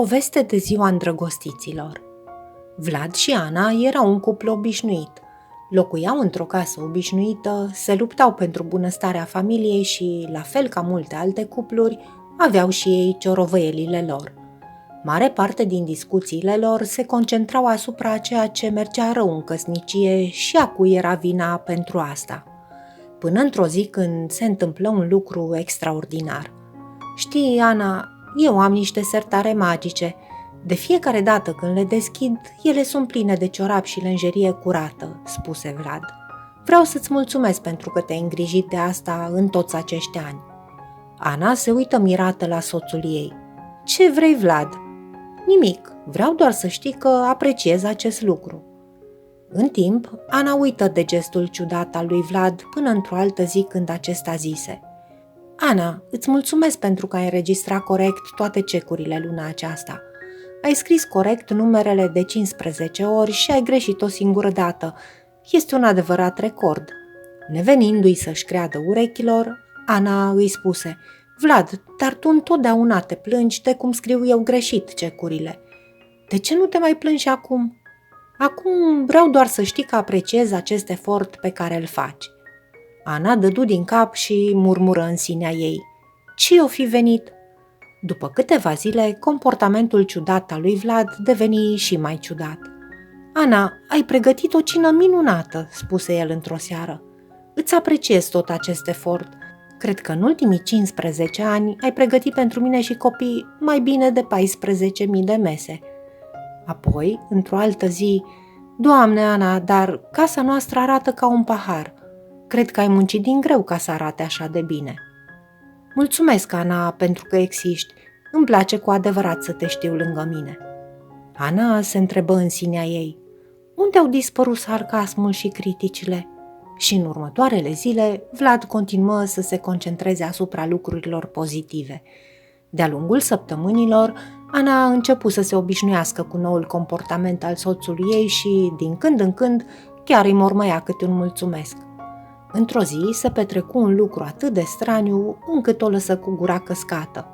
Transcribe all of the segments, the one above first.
Poveste de ziua îndrăgostiților. Vlad și Ana erau un cuplu obișnuit. Locuiau într-o casă obișnuită, se luptau pentru bunăstarea familiei și, la fel ca multe alte cupluri, aveau și ei ciorovăielile lor. Mare parte din discuțiile lor se concentrau asupra ceea ce mergea rău în căsnicie și a cui era vina pentru asta. Până într-o zi când se întâmplă un lucru extraordinar. Știi, Ana, eu am niște sertare magice. De fiecare dată când le deschid, ele sunt pline de ciorap și lenjerie curată, spuse Vlad. Vreau să-ți mulțumesc pentru că te-ai îngrijit de asta în toți acești ani. Ana se uită mirată la soțul ei. Ce vrei, Vlad? Nimic, vreau doar să știi că apreciez acest lucru. În timp, Ana uită de gestul ciudat al lui Vlad până într-o altă zi când acesta zise: Ana, îți mulțumesc pentru că ai înregistrat corect toate cecurile luna aceasta. Ai scris corect numerele de 15 ori și ai greșit o singură dată. Este un adevărat record. Nevenindu-i să-și creadă urechilor, Ana îi spuse: Vlad, dar tu întotdeauna te plângi de cum scriu eu greșit cecurile. De ce nu te mai plângi acum? Acum vreau doar să știi că apreciez acest efort pe care îl faci. Ana dădu din cap și murmură în sinea ei: ce o fi venit? După câteva zile, comportamentul ciudat al lui Vlad deveni și mai ciudat. Ana, ai pregătit o cină minunată, spuse el într-o seară. Îți apreciez tot acest efort. Cred că în ultimii 15 ani ai pregătit pentru mine și copii mai bine de 14.000 de mese. Apoi, într-o altă zi: Doamne, Ana, dar casa noastră arată ca un pahar. Cred că ai muncit din greu ca să arate așa de bine. Mulțumesc, Ana, pentru că existi. Îmi place cu adevărat să te știu lângă mine. Ana se întrebă în sinea ei: unde au dispărut sarcasmul și criticile? Și în următoarele zile, Vlad continuă să se concentreze asupra lucrurilor pozitive. De-a lungul săptămânilor, Ana a început să se obișnuiască cu noul comportament al soțului ei și, din când în când, chiar îi mormăia câte un mulțumesc. Într-o zi se petrecu un lucru atât de straniu încât o lăsă cu gura căscată.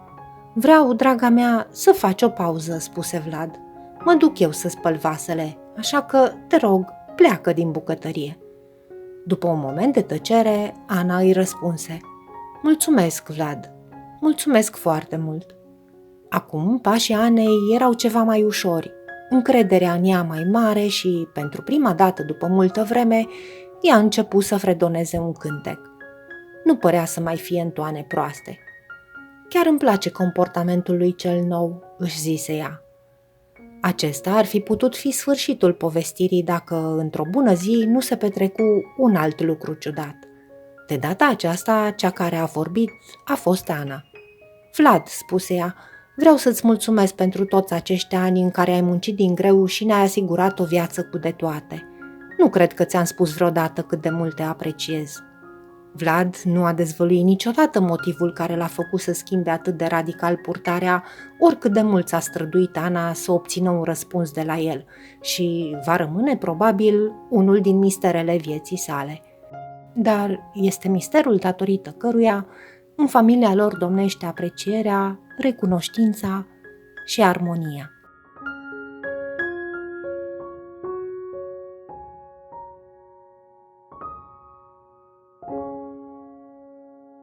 Vreau, draga mea, să faci o pauză, spuse Vlad. Mă duc eu să spăl vasele, așa că, te rog, pleacă din bucătărie. După un moment de tăcere, Ana îi răspunse: mulțumesc, Vlad, mulțumesc foarte mult. Acum pașii Anei erau ceva mai ușori, încrederea în ea mai mare și, pentru prima dată după multă vreme, ea a început să fredoneze un cântec. Nu părea să mai fie în toane proaste. Chiar îmi place comportamentul lui cel nou, își zise ea. Acesta ar fi putut fi sfârșitul povestirii dacă, într-o bună zi, nu se petrecu un alt lucru ciudat. De data aceasta, cea care a vorbit a fost Ana. Vlad, spuse ea, vreau să-ți mulțumesc pentru toți acești ani în care ai muncit din greu și ne-ai asigurat o viață cu de toate. Nu cred că ți-am spus vreodată cât de mult te apreciez. Vlad nu a dezvăluit niciodată motivul care l-a făcut să schimbe atât de radical purtarea, oricât de mult s-a străduit Ana să obțină un răspuns de la el, și va rămâne probabil unul din misterele vieții sale. Dar este misterul datorită căruia în familia lor domnește aprecierea, recunoștința și armonia.